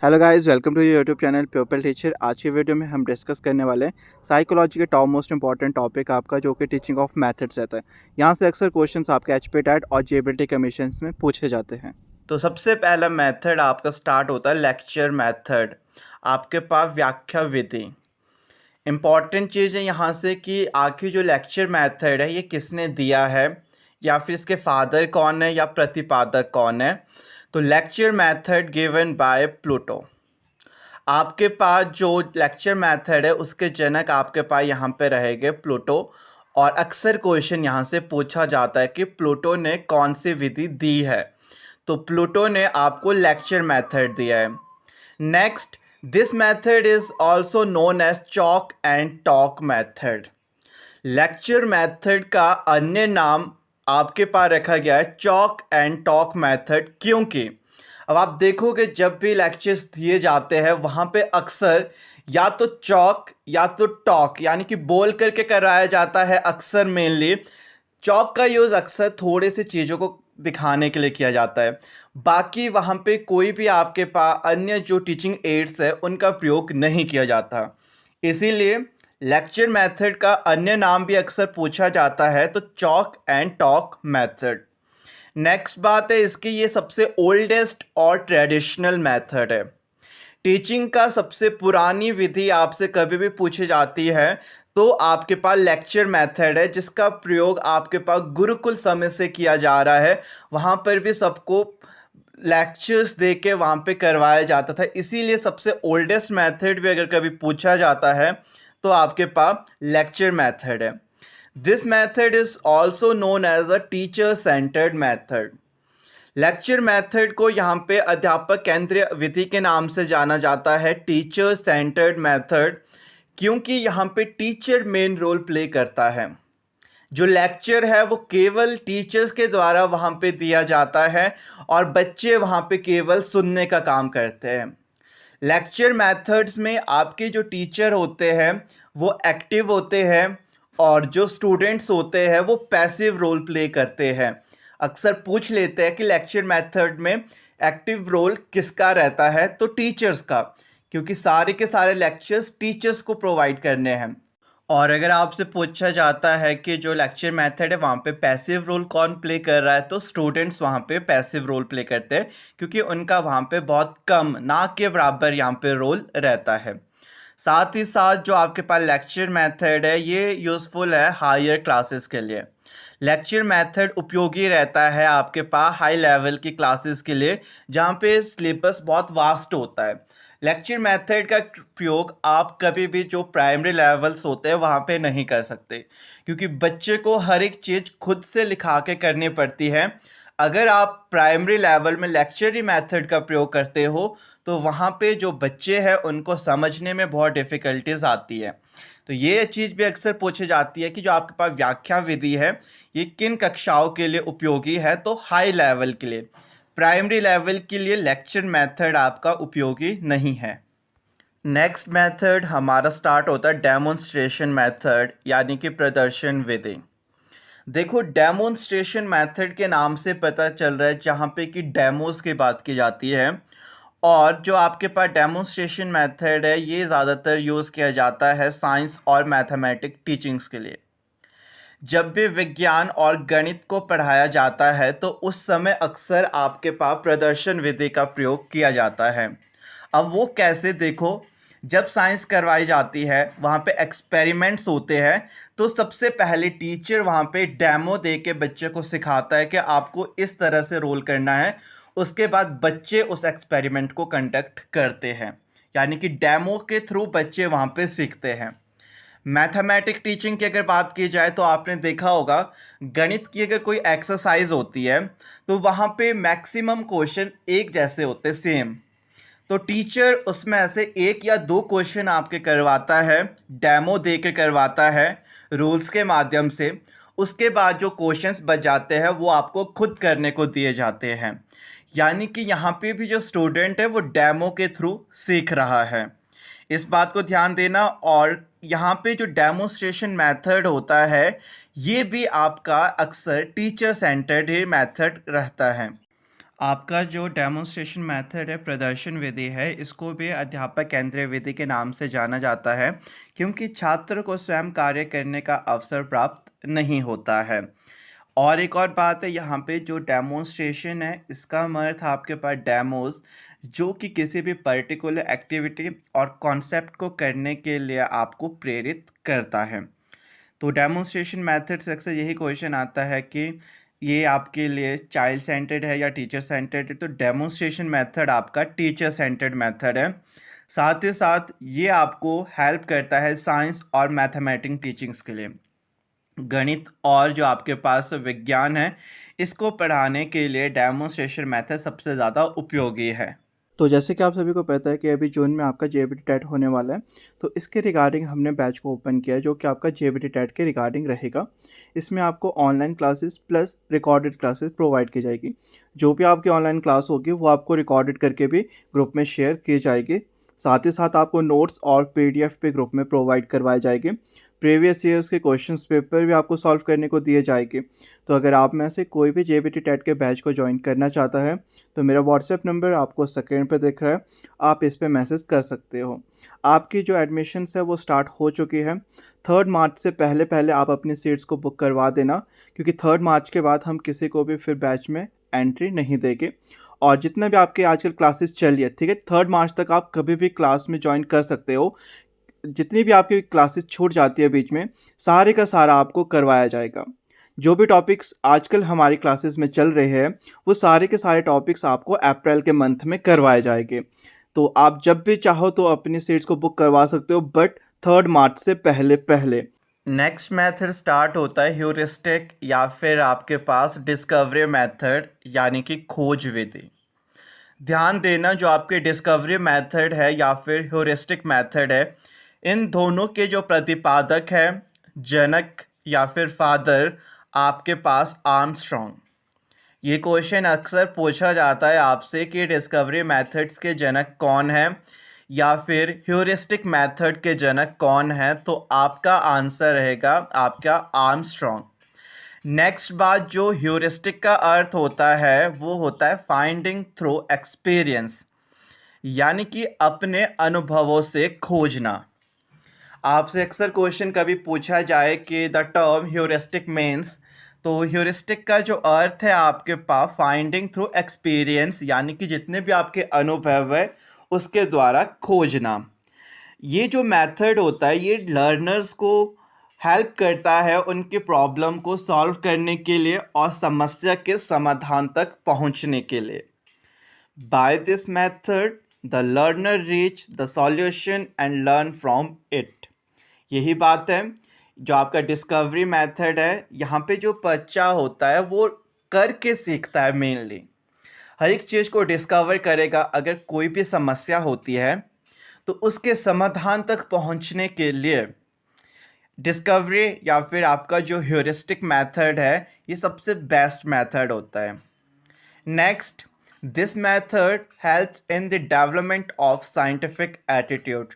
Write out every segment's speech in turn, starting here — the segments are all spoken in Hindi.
Hello guys, welcome to your YouTube channel people teacher. आज की वीडियो में हम डिस्कस करने वाले हैं साइकोलॉजी के टॉप मोस्ट इंपॉर्टेंट टॉपिक आपका, जो कि टीचिंग ऑफ मेथड्स रहता है। यहाँ से अक्सर क्वेश्चंस आपके एचपी टेट और जेबीटी कमीशंस में पूछे जाते हैं। तो सबसे पहला मेथड आपका स्टार्ट होता है लेक्चर मेथड। आपके पास व्याख्या विधि इम्पॉर्टेंट चीज़ है यहाँ से कि आखिर जो लेक्चर मेथड है ये किसने दिया है, या फिर इसके फादर कौन है या प्रतिपादक कौन है। तो lecture method given by Pluto. आपके पास जो लेक्चर मेथड है उसके जनक आपके पास यहाँ पे रहेंगे प्लूटो। और अक्सर क्वेश्चन यहाँ से पूछा जाता है कि प्लूटो ने कौन सी विधि दी है। तो प्लूटो ने आपको लेक्चर मेथड दिया है। Next, this method is also known as chalk and talk method. Lecture method का अन्य नाम आपके पास रखा गया है चॉक एंड टॉक मेथड, क्योंकि अब आप देखोगे जब भी लेक्चर्स दिए जाते हैं वहाँ पे अक्सर या तो चॉक या तो टॉक यानी कि बोल करके कराया जाता है। अक्सर मेनली चॉक का यूज़ अक्सर थोड़े से चीज़ों को दिखाने के लिए किया जाता है। बाकी वहाँ पे कोई भी आपके पास अन्य जो टीचिंग एड्स है उनका प्रयोग नहीं किया जाता। इसीलिए लेक्चर मेथड का अन्य नाम भी अक्सर पूछा जाता है, तो chalk and talk method. Next बात है इसकी, ये सबसे ओल्डेस्ट और ट्रेडिशनल मेथड है। टीचिंग का सबसे पुरानी विधि आपसे कभी भी पूछी जाती है तो आपके पास लेक्चर मेथड है, जिसका प्रयोग आपके पास गुरुकुल समय से किया जा रहा है। वहाँ पर भी सबको लेक्चर्स दे के वहाँ पे करवाया जाता था। इसीलिए सबसे ओल्डेस्ट मेथड भी अगर कभी पूछा जाता है तो आपके पास लेक्चर मेथड है। This method is also known as a teacher centred method. Lecture method को यहाँ पे अध्यापक केंद्रीय विधि के नाम से जाना जाता है, टीचर सेंटर्ड मेथड, क्योंकि यहाँ पे टीचर मेन रोल प्ले करता है। जो लेक्चर है वो केवल टीचर्स के द्वारा वहाँ पे दिया जाता है और बच्चे वहाँ पे केवल सुनने का काम करते हैं। लेक्चर मेथड्स में आपके जो टीचर होते हैं वो एक्टिव होते हैं और जो स्टूडेंट्स होते हैं वो पैसिव रोल प्ले करते हैं। अक्सर पूछ लेते हैं कि लेक्चर मेथड में एक्टिव रोल किसका रहता है, तो टीचर्स का, क्योंकि सारे के सारे लेक्चर्स टीचर्स को प्रोवाइड करने हैं। और अगर आपसे पूछा जाता है कि जो लेक्चर मेथड है वहाँ पे पैसिव रोल कौन प्ले कर रहा है, तो स्टूडेंट्स वहाँ पे पैसिव रोल प्ले करते हैं, क्योंकि उनका वहाँ पे बहुत कम, ना के बराबर यहाँ पे रोल रहता है। साथ ही साथ जो आपके पास लेक्चर मेथड है ये यूज़फुल है हायर क्लासेस के लिए। लेक्चर मेथड उपयोगी रहता है आपके पास हाई लेवल की क्लासेस के लिए, जहाँ पे सिलेबस बहुत वास्ट होता है। लेक्चर मेथड का प्रयोग आप कभी भी जो प्राइमरी लेवल्स होते हैं वहाँ पे नहीं कर सकते, क्योंकि बच्चे को हर एक चीज़ खुद से लिखा के करनी पड़ती है। अगर आप प्राइमरी लेवल में लेक्चरी मेथड का प्रयोग करते हो तो वहाँ पे जो बच्चे हैं उनको समझने में बहुत डिफ़िकल्टीज आती है। तो ये चीज़ भी अक्सर पूछी जाती है कि जो आपके पास व्याख्या विधि है ये किन कक्षाओं के लिए उपयोगी है, तो हाई लेवल के लिए। प्राइमरी लेवल के लिए लेक्चर मेथड आपका उपयोगी नहीं है। नेक्स्ट मेथड हमारा स्टार्ट होता है डेमोन्स्ट्रेशन मेथड, यानी कि प्रदर्शन विधि। देखो, डेमोन्स्ट्रेशन मेथड के नाम से पता चल रहा है जहाँ पे कि डेमोस की बात की जाती है। और जो आपके पास डेमोन्स्ट्रेशन मेथड है ये ज़्यादातर यूज़ किया जाता है साइंस और मैथमेटिक्स टीचिंग्स के लिए। जब भी विज्ञान और गणित को पढ़ाया जाता है तो उस समय अक्सर आपके पास प्रदर्शन विधि का प्रयोग किया जाता है। अब वो कैसे, देखो, जब साइंस करवाई जाती है वहाँ पे एक्सपेरिमेंट्स होते हैं, तो सबसे पहले टीचर वहाँ पे डेमो दे के बच्चे को सिखाता है कि आपको इस तरह से रोल करना है। उसके बाद बच्चे उस एक्सपेरिमेंट को कंडक्ट करते हैं, यानी कि डेमो के थ्रू बच्चे वहाँ पे सीखते हैं। मैथमेटिक टीचिंग की अगर बात की जाए तो आपने देखा होगा गणित की अगर कोई एक्सरसाइज होती है तो वहाँ पे मैक्सिमम क्वेश्चन एक जैसे होते हैं, सेम। तो टीचर उसमें ऐसे एक या दो क्वेश्चन आपके करवाता है, डेमो दे के करवाता है रूल्स के माध्यम से। उसके बाद जो क्वेश्चंस बच जाते हैं वो आपको खुद करने को दिए जाते हैं, यानी कि यहाँ पे भी जो स्टूडेंट है वो डेमो के थ्रू सीख रहा है। इस बात को ध्यान देना। और यहाँ पे जो डेमोन्स्ट्रेशन मेथड होता है ये भी आपका अक्सर टीचर सेंटर्ड ही मेथड रहता है। आपका जो डेमोन्स्ट्रेशन मेथड है, प्रदर्शन विधि है, इसको भी अध्यापक केंद्रीय विधि के नाम से जाना जाता है, क्योंकि छात्र को स्वयं कार्य करने का अवसर प्राप्त नहीं होता है। और एक और बात है यहाँ पे, जो डेमोन्स्ट्रेशन है इसका अर्थ आपके पास डेमोज, जो कि किसी भी पर्टिकुलर एक्टिविटी और कॉन्सेप्ट को करने के लिए आपको प्रेरित करता है। तो डेमोन्स्ट्रेशन मेथड से अक्सर यही क्वेश्चन आता है कि ये आपके लिए चाइल्ड सेंटर्ड है या टीचर सेंटर्ड है। तो डेमोन्स्ट्रेशन मेथड आपका टीचर सेंटर्ड मेथड है। साथ ही साथ ये आपको हेल्प करता है साइंस और मैथमेटिक्स टीचिंग्स के लिए। गणित और जो आपके पास विज्ञान है, इसको पढ़ाने के लिए डेमोन्स्ट्रेशन मेथड सबसे ज़्यादा उपयोगी है। तो जैसे कि आप सभी को पता है कि अभी जून में आपका जेईई टेट होने वाला है, तो इसके रिगार्डिंग हमने बैच को ओपन किया है, जो कि आपका जेईई टेट के रिगार्डिंग रहेगा। इसमें आपको online classes plus recorded classes provide की जाएगी। जो भी आपकी ऑनलाइन क्लास होगी वो आपको रिकॉर्डेड करके भी ग्रुप में शेयर की जाएगी। साथ ही साथ आपको नोट्स और पीडीएफ पे ग्रुप में प्रोवाइड करवाए जाएंगे। प्रीवियस ईयर्स के क्वेश्चंस पेपर भी आपको सॉल्व करने को दिए जाएंगे। तो अगर आप में से कोई भी जेईई टेट के बैच को ज्वाइन करना चाहता है, तो मेरा व्हाट्सएप नंबर आपको स्क्रीन पे दिख रहा है, आप इस पे मैसेज कर सकते हो। आपकी जो एडमिशन्स है वो स्टार्ट हो चुकी है। 3 मार्च से पहले पहले आप अपनी सीट्स को बुक करवा देना, क्योंकि 3 मार्च के बाद हम किसी को भी फिर बैच में एंट्री नहीं देंगे। और जितना भी आपके आजकल क्लासेस चली है, ठीक है, 3 मार्च तक आप कभी भी क्लास में ज्वाइन कर सकते हो। जितनी भी आपकी क्लासेस छूट जाती है बीच में, सारे का सारा आपको करवाया जाएगा। जो भी टॉपिक्स आजकल हमारी क्लासेस में चल रहे हैं, वो सारे के सारे टॉपिक्स आपको अप्रैल के मंथ में करवाए जाएंगे। तो आप जब भी चाहो तो अपनी सीट्स को बुक करवा सकते हो, बट 3 मार्च से पहले पहले। नेक्स्ट मेथड स्टार्ट होता है ह्यूरिस्टिक या फिर आपके पास डिस्कवरी मेथड, यानी कि खोज विधि। ध्यान देना, जो आपके डिस्कवरी मेथड है या फिर ह्यूरिस्टिक मेथड है, इन दोनों के जो प्रतिपादक है, जनक या फिर फादर, आपके पास आर्मस्ट्रॉन्ग। ये क्वेश्चन अक्सर पूछा जाता है आपसे कि डिस्कवरी मेथड्स के जनक कौन है या फिर ह्यूरिस्टिक मेथड के जनक कौन है, तो आपका आंसर रहेगा आपका आर्मस्ट्रॉन्ग। नेक्स्ट बात, जो ह्यूरिस्टिक का अर्थ होता है वो होता है फाइंडिंग थ्रू एक्सपीरियंस, यानी कि अपने अनुभवों से खोजना। आपसे अक्सर क्वेश्चन कभी पूछा जाए कि द टर्म ह्यूरिस्टिक मीन्स, तो ह्यूरिस्टिक का जो अर्थ है आपके पास फाइंडिंग थ्रू एक्सपीरियंस, यानी कि जितने भी आपके अनुभव है उसके द्वारा खोजना। ये जो मेथड होता है ये लर्नर्स को हेल्प करता है उनके प्रॉब्लम को सॉल्व करने के लिए और समस्या के समाधान तक पहुंचने के लिए। By this method the learner reach the solution and learn from it. यही बात है, जो आपका डिस्कवरी मेथड है, यहाँ पे जो बच्चा होता है वो करके सीखता है। मेनली हर एक चीज़ को डिस्कवर करेगा। अगर कोई भी समस्या होती है तो उसके समाधान तक पहुँचने के लिए डिस्कवरी या फिर आपका जो ह्यूरिस्टिक मेथड है ये सबसे बेस्ट मेथड होता है। Next, this method helps in the development of scientific attitude.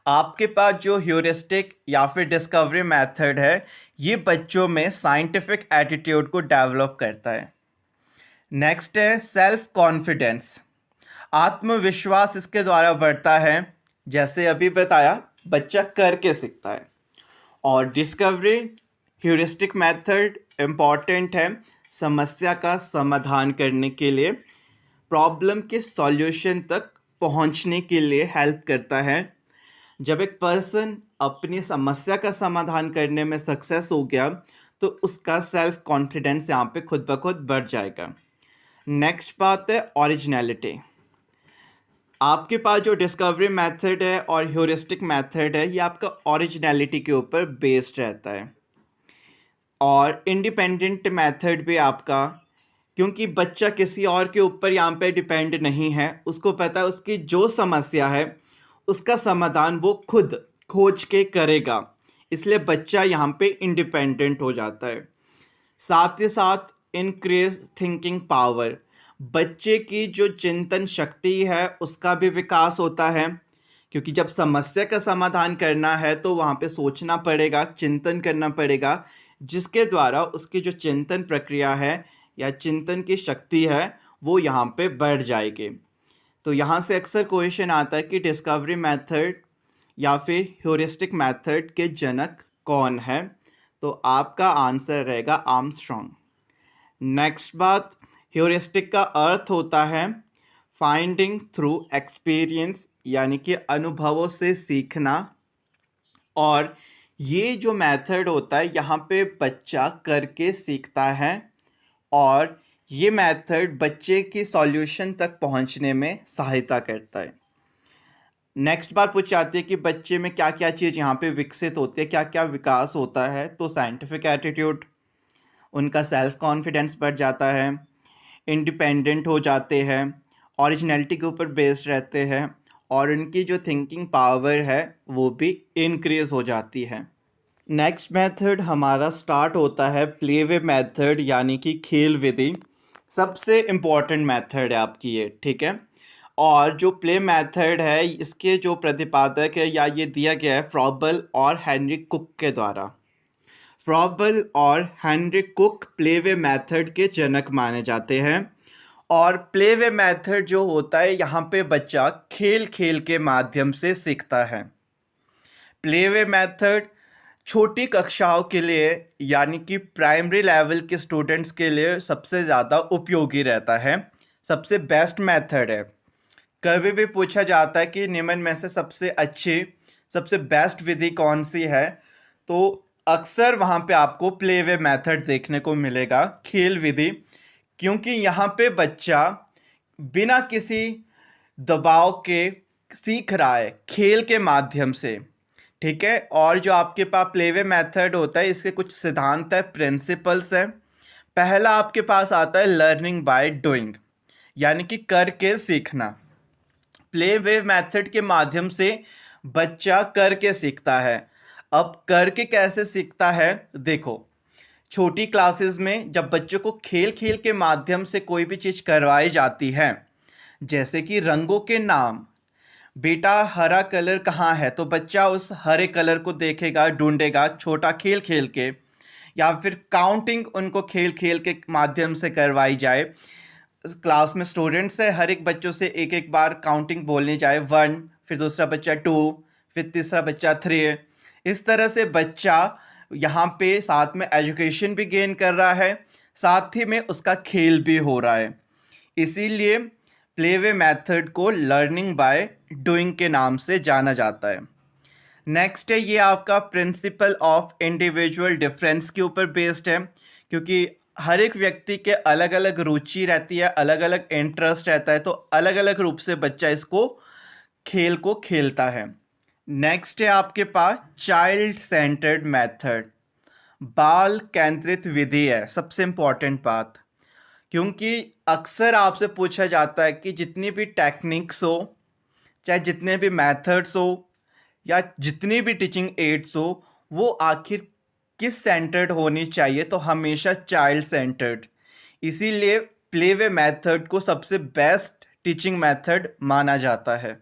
आपके पास जो ह्यूरिस्टिक या फिर डिस्कवरी मेथड है ये बच्चों में साइंटिफिक एटीट्यूड को डेवलप करता है। नेक्स्ट है सेल्फ कॉन्फिडेंस, आत्मविश्वास इसके द्वारा बढ़ता है। जैसे अभी बताया, बच्चा करके सीखता है। और डिस्कवरी ह्यूरिस्टिक मेथड इम्पॉर्टेंट है समस्या का समाधान करने के लिए, प्रॉब्लम के सॉल्यूशन तक पहुंचने के लिए हेल्प करता है। जब एक पर्सन अपनी समस्या का समाधान करने में सक्सेस हो गया तो उसका सेल्फ कॉन्फिडेंस यहाँ पे खुद ब खुद बढ़ जाएगा। नेक्स्ट बात है ओरिजिनलिटी। आपके पास जो डिस्कवरी मेथड है और ह्यूरिस्टिक मेथड है ये आपका ओरिजिनलिटी के ऊपर बेस्ड रहता है। और इंडिपेंडेंट मेथड भी आपका, क्योंकि बच्चा किसी और के ऊपर यहाँ पे डिपेंड नहीं है, उसको पता है उसकी जो समस्या है उसका समाधान वो खुद खोज के करेगा, इसलिए बच्चा यहाँ पे इंडिपेंडेंट हो जाता है। साथ ही साथ इंक्रीज थिंकिंग पावर, बच्चे की जो चिंतन शक्ति है उसका भी विकास होता है, क्योंकि जब समस्या का समाधान करना है तो वहाँ पे सोचना पड़ेगा, चिंतन करना पड़ेगा, जिसके द्वारा उसकी जो चिंतन प्रक्रिया है या चिंतन की शक्ति है वो यहाँ पे बढ़ जाएगी। तो यहाँ से अक्सर क्वेश्चन आता है कि डिस्कवरी मेथड या फिर ह्यूरिस्टिक मेथड के जनक कौन है, तो आपका आंसर रहेगा आर्मस्ट्रॉन्ग। नेक्स्ट बात, ह्यूरिस्टिक का अर्थ होता है फाइंडिंग थ्रू एक्सपीरियंस, यानी कि अनुभवों से सीखना। और ये जो मेथड होता है यहाँ पे बच्चा करके सीखता है और ये मेथड बच्चे की सॉल्यूशन तक पहुँचने में सहायता करता है। नेक्स्ट बार पूछ जाती है कि बच्चे में क्या क्या चीज़ यहाँ पे विकसित होती है, क्या क्या विकास होता है। तो साइंटिफिक एटीट्यूड, उनका सेल्फ कॉन्फिडेंस बढ़ जाता है, इंडिपेंडेंट हो जाते हैं, ओरिजिनलिटी के ऊपर बेस्ड रहते हैं और उनकी जो थिंकिंग पावर है वो भी इंक्रीज हो जाती है। नेक्स्ट मेथड हमारा स्टार्ट होता है प्ले वे मेथड, यानी कि खेल विधि। सबसे इम्पॉर्टेंट मेथड है आपकी ये, ठीक है। और जो प्ले मेथड है इसके जो प्रतिपादक है या ये दिया गया है फ्रॉबल और हेनरी कुक के द्वारा। फ्रॉबल और Henry cook play way method के जनक माने जाते हैं। और प्ले वे मेथड जो होता है यहाँ पे बच्चा खेल खेल के माध्यम से सीखता है। प्ले वे मेथड छोटी कक्षाओं के लिए यानी कि प्राइमरी लेवल के स्टूडेंट्स के लिए सबसे ज़्यादा उपयोगी रहता है, सबसे बेस्ट मेथड है। कभी भी पूछा जाता है कि निम्न में से सबसे अच्छी, सबसे बेस्ट विधि कौन सी है, तो अक्सर वहाँ पे आपको प्ले वे मेथड देखने को मिलेगा, खेल विधि। क्योंकि यहाँ पे बच्चा बिना किसी दबाव के सीख रहा है खेल के माध्यम से, ठीक है। और जो आपके पास प्ले वे मेथड होता है इसके कुछ सिद्धांत है, प्रिंसिपल्स है। पहला आपके पास आता है लर्निंग बाय डूइंग, यानी कि करके सीखना। प्ले वे मेथड के माध्यम से बच्चा करके सीखता है। अब करके कैसे सीखता है, देखो छोटी क्लासेस में जब बच्चों को खेल खेल के माध्यम से कोई भी चीज़ करवाई जाती है, जैसे कि रंगों के नाम, बेटा हरा कलर कहाँ है, तो बच्चा उस हरे कलर को देखेगा, ढूंढेगा, छोटा खेल खेल के। या फिर काउंटिंग उनको खेल खेल के माध्यम से करवाई जाए, क्लास में स्टूडेंट्स है, हर एक बच्चों से एक एक बार काउंटिंग बोलनी जाए, 1, फिर दूसरा बच्चा 2, फिर तीसरा बच्चा 3। इस तरह से बच्चा यहाँ पे साथ में एजुकेशन भी गेन कर रहा है, साथ ही में उसका खेल भी हो रहा है। इसीलिए प्ले वे मेथड को लर्निंग बाय डूइंग के नाम से जाना जाता है। नेक्स्ट है ये आपका प्रिंसिपल ऑफ इंडिविजुअल डिफरेंस के ऊपर बेस्ड है, क्योंकि हर एक व्यक्ति के अलग अलग रुचि रहती है, अलग अलग इंटरेस्ट रहता है, तो अलग अलग रूप से बच्चा इसको खेल को खेलता है। नेक्स्ट है आपके पास चाइल्ड सेंटर्ड मेथड, बाल केंद्रित विधि है, सबसे इम्पॉर्टेंट बात। क्योंकि अक्सर आपसे पूछा जाता है कि जितनी भी टेक्निक्स हो, चाहे जितने भी मेथड्स हो या जितनी भी टीचिंग एड्स हो, वो आखिर किस सेंटर्ड होनी चाहिए, तो हमेशा चाइल्ड सेंटर्ड। इसीलिए प्ले वे मेथड को सबसे बेस्ट टीचिंग मेथड माना जाता है।